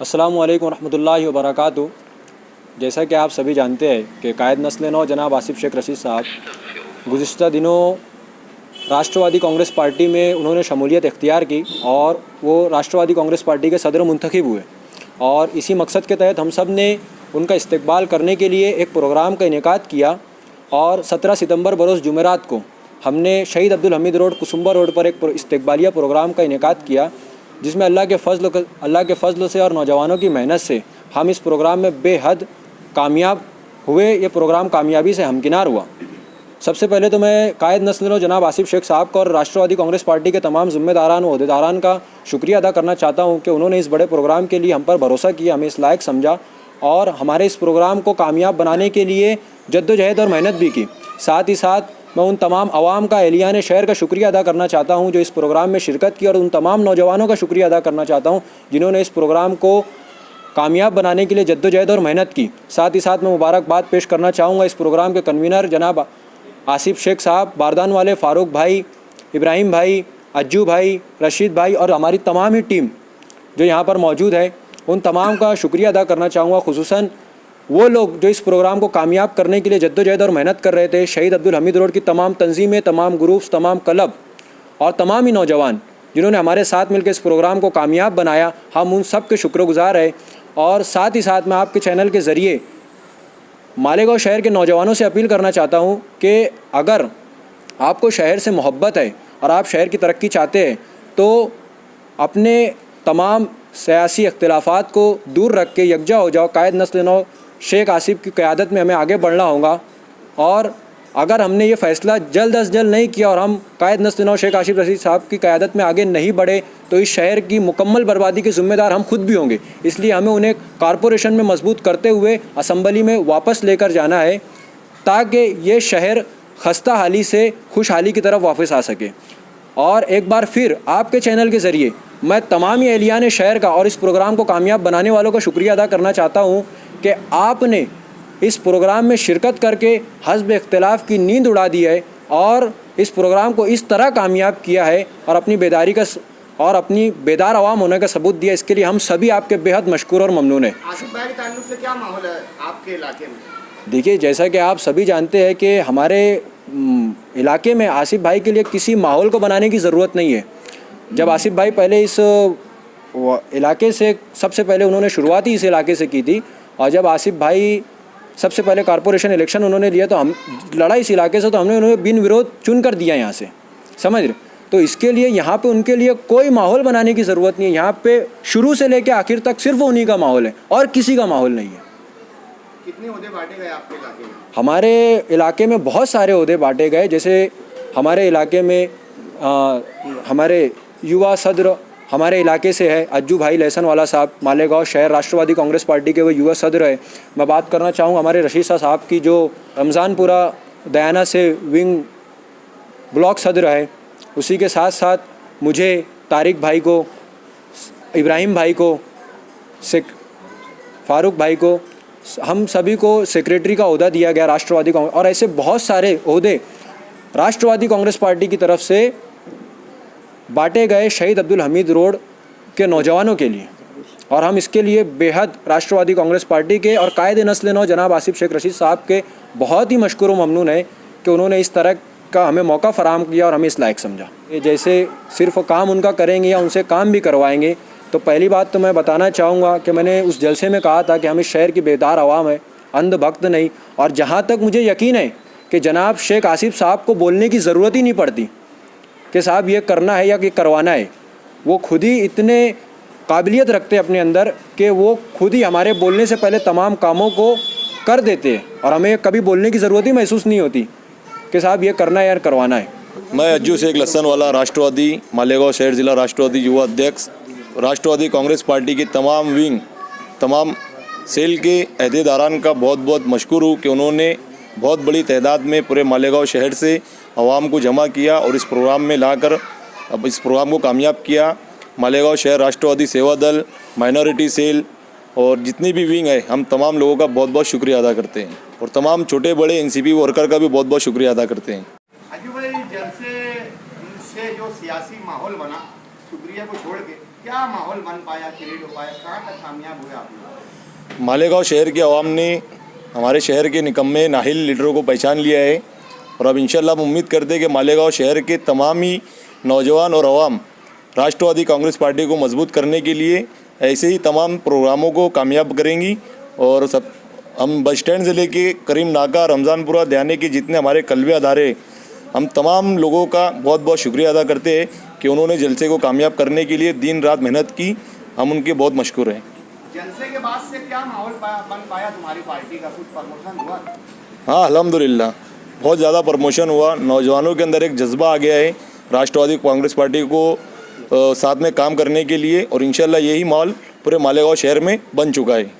अस्सलामु अलैकुम रहमतुल्लाहि व बरकातुहू। जैसा कि आप सभी जानते हैं कि कायद नस्ल नौ जनाब आसिफ शेख रशीद साहब गुज़िश्ता दिनों राष्ट्रवादी कांग्रेस पार्टी में उन्होंने शमूलियत इख्तियार की और वो राष्ट्रवादी कांग्रेस पार्टी के सदर मुंतखब हुए। और इसी मकसद के तहत हम सब ने उनका इस्तकबाल करने के लिए एक प्रोग्राम का इनेकाद किया और 17 सितंबर बरोज़ जुमेरात को हमने शहीद अब्दुल हमीद रोड कुसुम्बा रोड पर एक इस्तकबालिया प्रोग्राम का इनेकाद किया, जिसमें अल्लाह के फ़ज़ल से और नौजवानों की मेहनत से हम इस प्रोग्राम में बेहद कामयाब हुए। ये प्रोग्राम कामयाबी से हमकिनार हुआ। सबसे पहले तो मैं कायद नस्ल जनाब आसिफ शेख साहब का और राष्ट्रवादी कांग्रेस पार्टी के तमाम ज़िम्मेदारान व अहदेदारान का शुक्रिया अदा करना चाहता हूँ कि उन्होंने इस बड़े प्रोग्राम के लिए हम पर भरोसा किया, हमें इस लायक समझा और हमारे इस प्रोग्राम को कामयाब बनाने के लिए जद्दोजहद और मेहनत भी की। साथ ही साथ मैं उन तमाम अवाम का, एहलियान शहर का शुक्रिया अदा करना चाहता हूँ जो इस प्रोग्राम में शिरकत की, और उन तमाम नौजवानों का शुक्रिया अदा करना चाहता हूँ जिन्होंने इस प्रोग्राम को कामयाब बनाने के लिए जद्दोजहद और मेहनत की। साथ ही साथ मैं मुबारकबाद पेश करना चाहूँगा इस प्रोग्राम के कन्वीनर जनाब आसिफ शेख साहब, बारदान वाले फ़ारूक भाई, इब्राहिम भाई, अज्जू भाई, रशीद भाई और हमारी तमाम ही टीम जो यहाँ पर मौजूद है, उन तमाम का शुक्रिया अदा करना चाहूँगा। खुसूसन वो लोग जो इस प्रोग्राम को कामयाब करने के लिए जद्दोजहद और मेहनत कर रहे थे, शहीद अब्दुल हमीद रोड की तमाम तंजीमें, तमाम ग्रुप्स, तमाम क्लब और तमाम ही नौजवान जिन्होंने हमारे साथ मिलकर इस प्रोग्राम को कामयाब बनाया, हम उन सब के शुक्रगुज़ार हैं। और साथ ही साथ मैं आपके चैनल के ज़रिए मालेगांव शहर के नौजवानों से अपील करना चाहता हूँ कि अगर आपको शहर से मोहब्बत है और आप शहर की तरक्की चाहते हैं तो अपने तमाम सियासी इख्तिलाफ़ात को दूर रख के यकजा हो जाओ। कायद नस्ल नौ शेख आसिफ की क़यादत में हमें आगे बढ़ना होगा और अगर हमने ये फ़ैसला जल्द अज जल्द नहीं किया और हम कायद नस्ल नौ शेख आसिफ रशीद साहब की क़यादत में आगे नहीं बढ़े तो इस शहर की मुकम्मल बर्बादी के ज़िम्मेदार हम खुद भी होंगे। इसलिए हमें उन्हें कॉरपोरेशन में मजबूत करते हुए असम्बली में वापस लेकर जाना है ताकि ये शहर खस्ता हाली से खुशहाली की तरफ वापस आ सके। और एक बार फिर आपके चैनल के ज़रिए मैं तमाम ही एहलियान शहर का और इस प्रोग्राम को कामयाब बनाने वालों का शुक्रिया अदा करना चाहता हूँ कि आपने इस प्रोग्राम में शिरकत करके हज़्ब इख्तिलाफ़ की नींद उड़ा दी है और इस प्रोग्राम को इस तरह कामयाब किया है और अपनी बेदारी का और अपनी बेदार आवाम होने का सबूत दिया। इसके लिए हम सभी आपके बेहद मशकूर और ममनून हैं। आसिफ भाई के ताल्लुक से क्या माहौल है आपके इलाके में? देखिए, जैसा कि आप सभी जानते हैं कि हमारे इलाके में आसिफ भाई के लिए किसी माहौल को बनाने की ज़रूरत नहीं है। जब आसिफ भाई पहले इस इलाके से सबसे पहले उन्होंने शुरुआत ही इस इलाके से की थी और जब आसिफ भाई सबसे पहले कॉरपोरेशन इलेक्शन उन्होंने लिया तो हम लड़ा इस इलाके से, तो हमने उन्हें बिन विरोध चुन कर दिया यहाँ से, समझ रहे। तो इसके लिए यहाँ पे उनके लिए कोई माहौल बनाने की ज़रूरत नहीं है। यहाँ पे शुरू से लेकर आखिर तक सिर्फ उन्हीं का माहौल है और किसी का माहौल नहीं है। कितने ओहदे बांटे गए आपके इलाके में? हमारे इलाके में बहुत सारे ओहदे बांटे गए। जैसे हमारे इलाके में हमारे युवा सदर हमारे इलाके से है अज्जू भाई लहसन वाला साहब, मालेगांव शहर राष्ट्रवादी कांग्रेस पार्टी के वो युवा सदर है। मैं बात करना चाहूँ हमारे रशीद साहब की जो रमज़ानपुरा दयाना से विंग ब्लॉक सदर है। उसी के साथ साथ मुझे तारिक भाई को, इब्राहिम भाई को, फ़ारूक भाई को, हम सभी को सेक्रेटरी का ओहदा दिया गया राष्ट्रवादी कांग्रेस। और ऐसे बहुत सारे ओहदे राष्ट्रवादी कांग्रेस पार्टी की तरफ से बांटे गए शहीद अब्दुल हमीद रोड के नौजवानों के लिए। और हम इसके लिए बेहद राष्ट्रवादी कांग्रेस पार्टी के और कायद नस्ल नौ जनाब आसिफ शेख रशीद साहब के बहुत ही मशकूर व ममनून है कि उन्होंने इस तरह का हमें मौका फ़राहम किया और हमें इस लायक समझा। जैसे सिर्फ काम उनका करेंगे या उनसे काम भी करवाएंगे तो पहली बात तो मैं बताना चाहूँगा कि मैंने उस जलसे में कहा था कि हम इस शहर की बेदार आवाम है, अंध भक्त नहीं। और जहाँ तक मुझे यकीन है कि जनाब शेख आसिफ साहब को बोलने की ज़रूरत ही नहीं पड़ती कि साहब ये करना है या ये करवाना है, वो खुद ही इतने काबिलियत रखते हैं अपने अंदर कि वो खुद ही हमारे बोलने से पहले तमाम कामों को कर देते हैं और हमें कभी बोलने की ज़रूरत ही महसूस नहीं होती कि साहब ये करना है या करवाना है। मैं अज्जू शेख लहसन वाला राष्ट्रवादी मालेगांव शहर ज़िला राष्ट्रवादी युवा अध्यक्ष राष्ट्रवादी कांग्रेस पार्टी की तमाम विंग, तमाम सेल के अहदेदारान का बहुत बहुत मशकूर हूँ कि उन्होंने बहुत बड़ी तादाद में पूरे मालेगांव शहर से आवाम को जमा किया और इस प्रोग्राम में लाकर अब इस प्रोग्राम को कामयाब किया। मालेगांव शहर राष्ट्रवादी सेवा दल, माइनॉरिटी सेल और जितनी भी विंग है, हम तमाम लोगों का बहुत बहुत शुक्रिया अदा करते हैं और तमाम छोटे बड़े एनसीपी वर्कर का भी बहुत बहुत शुक्रिया अदा करते हैं। अज्जू भाई, जलसे से जो सियासी माहौल बना, शुक्रिया को छोड़ के क्या माहौल बन पाया, क्रिएट हो पाया, कहाँ तक कामयाब हुए आप लोग? मालेगांव शहर के अवाम ने हमारे शहर के निकम्मे नाहिल लीडरों को पहचान लिया है और अब इंशाल्लाह हम उम्मीद करते हैं कि मालेगांव शहर के तमाम ही नौजवान और अवाम राष्ट्रवादी कांग्रेस पार्टी को मजबूत करने के लिए ऐसे ही तमाम प्रोग्रामों को कामयाब करेंगी। और सब हम बस स्टैंड से लेके करीम नाका, रमज़ानपुरा, ध्याने के जितने हमारे कल्बे अदारे, हम तमाम लोगों का बहुत बहुत शुक्रिया अदा करते हैं कि उन्होंने जलसे को कामयाब करने के लिए दिन रात मेहनत की। हम उनके बहुत मशकूर हैं। जलसे के बाद से क्या माहौल बन पाया तुम्हारी पार्टी का? कुछ प्रमोशन हुआ? हाँ, अल्हम्दुलिल्लाह बहुत ज़्यादा प्रमोशन हुआ। नौजवानों के अंदर एक जज्बा आ गया है राष्ट्रवादी कांग्रेस पार्टी को साथ में काम करने के लिए और इंशाल्लाह यही माहौल पूरे मालेगांव शहर में बन चुका है।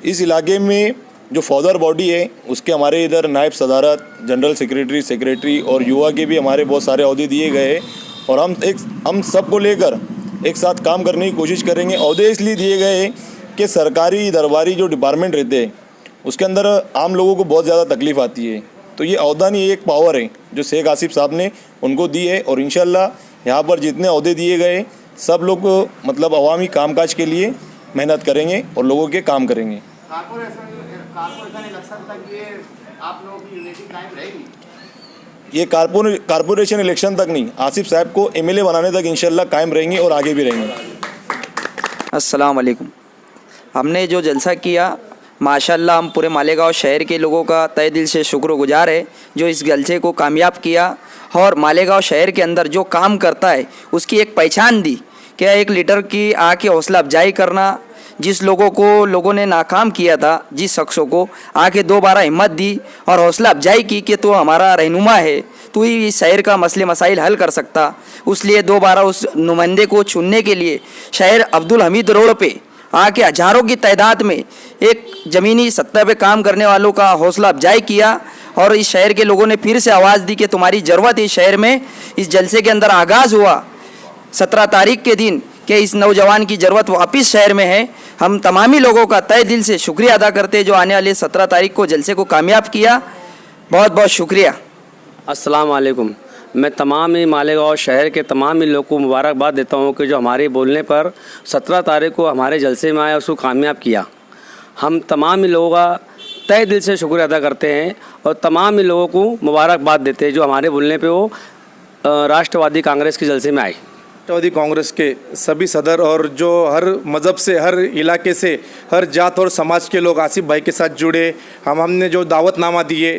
इस इलाके में जो फौदर बॉडी है उसके हमारे इधर नायब सदारत, जनरल सेक्रेटरी और युवा के भी हमारे बहुत सारे अहदे दिए गए हैं और हम सबको लेकर एक साथ काम करने की कोशिश करेंगे। अहदे इसलिए दिए गए हैं कि सरकारी दरबारी जो डिपार्टमेंट रहते हैं उसके अंदर आम लोगों को बहुत ज़्यादा तकलीफ़ आती है, तो ये अहदा नहीं, एक पावर है जो शेख आसिफ साहब ने उनको दी है और इंशाल्लाह यहाँ पर जितने अहदे दिए गए सब लोग मतलब अवामी कामकाज के लिए मेहनत करेंगे और लोगों के काम करेंगे। कारपोरेशन इलेक्शन तक ये आप लोगों की यूनिटी कायम रहेगी? ये कारपोरेशन इलेक्शन तक नहीं, आसिफ साहब को एमएलए बनाने तक इंशाल्लाह कायम रहेंगे और आगे भी रहेंगे। अस्सलाम वालेकुम। हमने जो जलसा किया माशाल्लाह हम पूरे मालेगांव शहर के लोगों का तहे दिल से शुक्रगुजार है जो इस जलसे को कामयाब किया और मालेगांव शहर के अंदर जो काम करता है उसकी एक पहचान दी। क्या एक लीडर की आके हौसला अफजाई करना, जिस लोगों ने नाकाम किया था, जिस शख्सों को आके दोबारा हिम्मत दी और हौसला अफजाई की कि तो हमारा रहनुमा है, तू ही इस शहर का मसले मसाइल हल कर सकता। उसलिए दोबारा उस नुमाइंदे को चुनने के लिए शहर अब्दुल हमीद रोड पे आके हज़ारों की तादाद में एक ज़मीनी सतह पे काम करने वालों का हौसला अफजाई किया और इस शहर के लोगों ने फिर से आवाज़ दी कि तुम्हारी ज़रूरत है इस शहर में। इस जलसे के अंदर आगाज़ हुआ 17 तारीख के दिन कि इस नौजवान की ज़रूरत वापस शहर में है। हम तमामी लोगों का तहे दिल से शुक्रिया अदा करते हैं जो आने वाले 17 तारीख को जलसे को कामयाब किया। बहुत बहुत शुक्रिया। अस्सलाम वालेकुम। मैं तमाम ही मालेगांव शहर के तमाम ही लोगों को मुबारकबाद देता हूँ कि जो हमारे बोलने पर 17 तारीख को हमारे जलसे में आया उसको कामयाब किया। हम तमाम ही लोगों का तहे दिल से शुक्रिया अदा करते हैं और तमाम ही लोगों को मुबारकबाद देते हैं जो हमारे बोलने पे वो राष्ट्रवादी कांग्रेस के जलसे में आए। राष्ट्रवादी कांग्रेस के सभी सदर और जो हर मज़हब से, हर इलाके से, हर जात और समाज के लोग आसिफ भाई के साथ जुड़े। हमने जो दावतनामा दिए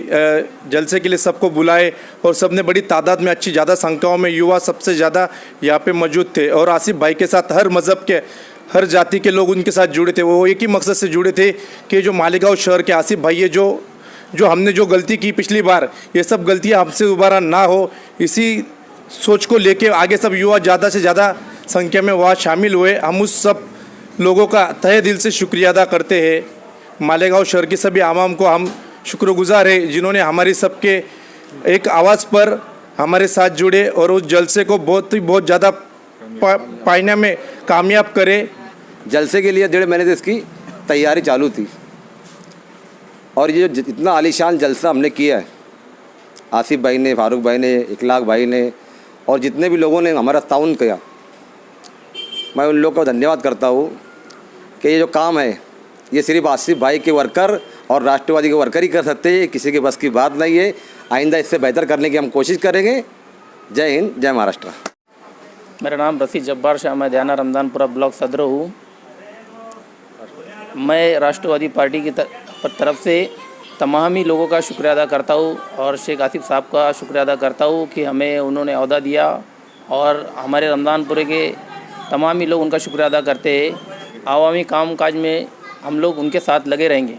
जलसे के लिए सबको बुलाए और सबने बड़ी तादाद में, अच्छी ज़्यादा संख्याओं में युवा सबसे ज़्यादा यहाँ पे मौजूद थे और आसिफ भाई के साथ हर मज़हब के, हर जाति के लोग उनके साथ जुड़े थे। वो एक ही मकसद से जुड़े थे कि जो मालेगांव शहर के आसिफ भाई है, जो हमने जो गलती की पिछली बार, ये सब गलतियाँ हमसे दोबारा ना हो, इसी सोच को लेके आगे सब युवा ज़्यादा से ज़्यादा संख्या में वहाँ शामिल हुए। हम उस सब लोगों का तहे दिल से शुक्रिया अदा करते हैं। मालेगांव शहर की सभी आवाम को हम शुक्रगुजार हैं जिन्होंने हमारी सबके एक आवाज़ पर हमारे साथ जुड़े और उस जलसे को बहुत ज़्यादा पाने में कामयाब करे। जलसे के लिए 1.5 महीने से इसकी तैयारी चालू थी और ये इतना आलीशान जलसा हमने किया है, आसिफ भाई ने, फारूक भाई ने, इखलाक भाई ने और जितने भी लोगों ने हमारा ताउन किया, मैं उन लोगों का धन्यवाद करता हूँ कि ये जो काम है ये सिर्फ आसिफ भाई के वर्कर और राष्ट्रवादी के वर्कर ही कर सकते हैं, किसी के बस की बात नहीं है। आइंदा इससे बेहतर करने की हम कोशिश करेंगे। जय हिंद, जय महाराष्ट्र। मेरा नाम रफ़ी जब्बार शाह, मैं ध्याना रमज़ानपुरा ब्लॉक सदर हूँ। मैं राष्ट्रवादी पार्टी की तरफ से तमाम ही लोगों का शुक्रिया अदा करता हूँ और शेख आसिफ साहब का शुक्रिया अदा करता हूँ कि हमें उन्होंने अहदा दिया और हमारे रमज़ानपुरे के तमाम ही लोग उनका शुक्रिया अदा करते हैं। आवामी कामकाज में हम लोग उनके साथ लगे रहेंगे।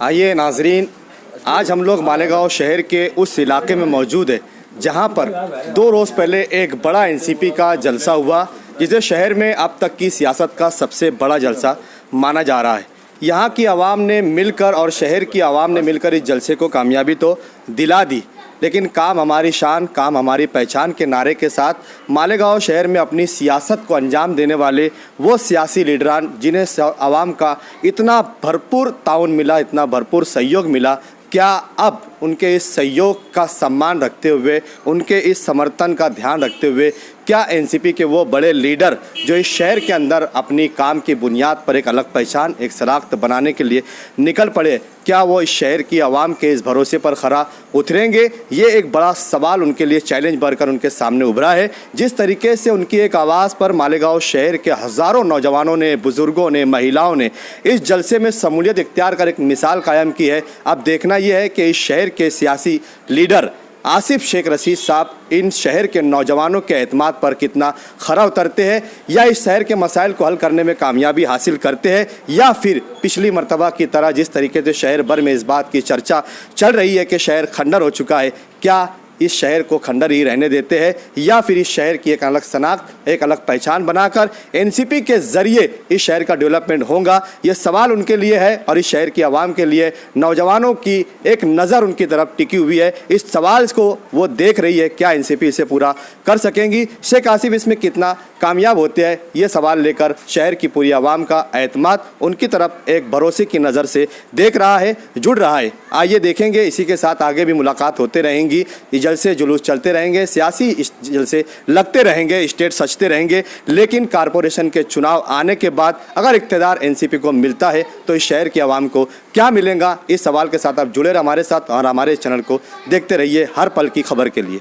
आइए नाजरीन, आज हम लोग मालेगांव शहर के उस इलाके में मौजूद है जहां पर 2 रोज़ पहले एक बड़ा एनसीपी का जलसा हुआ जिसे शहर में अब तक की सियासत का सबसे बड़ा जलसा माना जा रहा है। यहाँ की आवाम ने मिलकर और शहर की आवाम ने मिलकर इस जलसे को कामयाबी तो दिला दी, लेकिन काम हमारी शान, काम हमारी पहचान के नारे के साथ मालेगांव शहर में अपनी सियासत को अंजाम देने वाले वो सियासी लीडरान जिन्हें आवाम का इतना भरपूर ताउन मिला, इतना भरपूर सहयोग मिला, क्या अब उनके इस सहयोग का सम्मान रखते हुए, उनके इस समर्थन का ध्यान रखते हुए क्या एनसीपी के वो बड़े लीडर जो इस शहर के अंदर अपनी काम की बुनियाद पर एक अलग पहचान, एक शनाख्त बनाने के लिए निकल पड़े, क्या वो इस शहर की आवाम के इस भरोसे पर खरा उतरेंगे? ये एक बड़ा सवाल उनके लिए चैलेंज बनकर उनके सामने उभरा है। जिस तरीके से उनकी एक आवाज़ पर मालेगांव शहर के हज़ारों नौजवानों ने, बुज़ुर्गों ने, महिलाओं ने इस जलसे में शमूलियत इख्तियार कर एक मिसाल कायम की है। अब देखना यह है कि इस शहर के सियासी लीडर आसिफ शेख रशीद साहब इन शहर के नौजवानों के एतमाद पर कितना खरा उतरते हैं, या इस शहर के मसाइल को हल करने में कामयाबी हासिल करते हैं, या फिर पिछली मर्तबा की तरह जिस तरीके से शहर भर में इस बात की चर्चा चल रही है कि शहर खंडर हो चुका है, क्या इस शहर को खंडर ही रहने देते हैं, या फिर इस शहर की एक अलग शनाख्त, एक अलग पहचान बनाकर एनसीपी के ज़रिए इस शहर का डेवलपमेंट होगा? ये सवाल उनके लिए है और इस शहर की आवाम के लिए, नौजवानों की एक नज़र उनकी तरफ टिकी हुई है। इस सवाल को वो देख रही है, क्या एनसीपी इसे पूरा कर सकेंगी? शेख आसिफ इसमें कितना कामयाब होते हैं, ये सवाल लेकर शहर की पूरी आवाम का एतमाद उनकी तरफ एक भरोसे की नज़र से देख रहा है, जुड़ रहा है। आइए देखेंगे, इसी के साथ आगे भी मुलाकात होते रहेंगी, जलसे जुलूस चलते रहेंगे, सियासी जलसे लगते रहेंगे, स्टेट सजते रहेंगे, लेकिन कारपोरेशन के चुनाव आने के बाद अगर इक़्तिदार एनसीपी को मिलता है तो इस शहर की आवाम को क्या मिलेगा? इस सवाल के साथ आप जुड़े रहे हमारे साथ और हमारे चैनल को देखते रहिए हर पल की खबर के लिए।